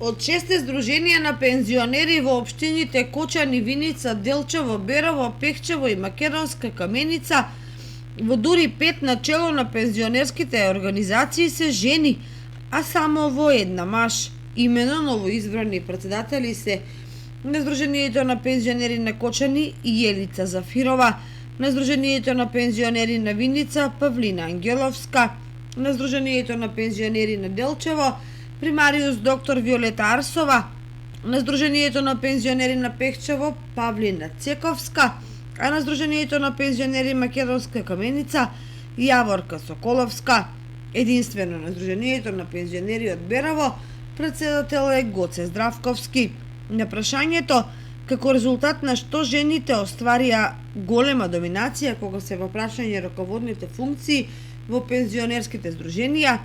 Од 6 здруженија на пензионери во општините Кочани, Виница, Делчево, Берово, Пехчево и Македонска Каменица, во дури 5 начело на пензионерските организации се жени, а само во една маж. Имено новоизбрани председатели се на Сдруженијето на пензионери на Кочани Јелица Зафирова, на Сдруженијето на пензионери на Виница Павлина Ангеловска, на Сдруженијето на пензионери на Делчево примариус доктор Виолета Арсова, на Сдруженијето на пензионери на Пехчево Павлина Цековска, а на Сдруженијето на пензионери Македонска Каменица Јаворка Соколовска. Единствено на Сдруженијето на пензионери од Берово председател е Гоце Здравковски. На прашањето како резултат на што жените остварија голема доминација кога се во прашање раководните функции во пензионерските здруженија,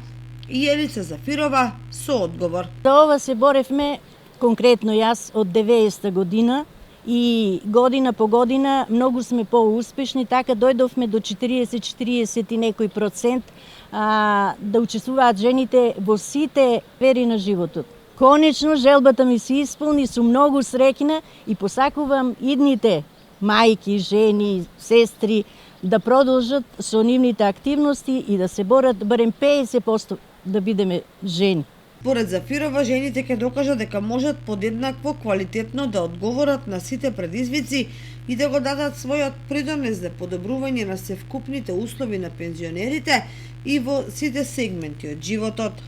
Јелица Зафирова со одговор. За ова се боревме конкретно јас од 90-та година и година по година многу сме поуспешни, така дојдовме до 40 и некој процент да учествуваат жените во сите сфери на животот. Конечно, желбата ми се исполни, сум многу среќна и посакувам идните мајки, жени, сестри да продолжат со нивните активности и да се борат барем 50% да бидеме жени. Поред Зафирова, жените ќе докажат дека можат подеднакво квалитетно да одговорат на сите предизвици и да го дадат својот придонес за подобрување на севкупните услови на пензионерите и во сите сегменти од животот.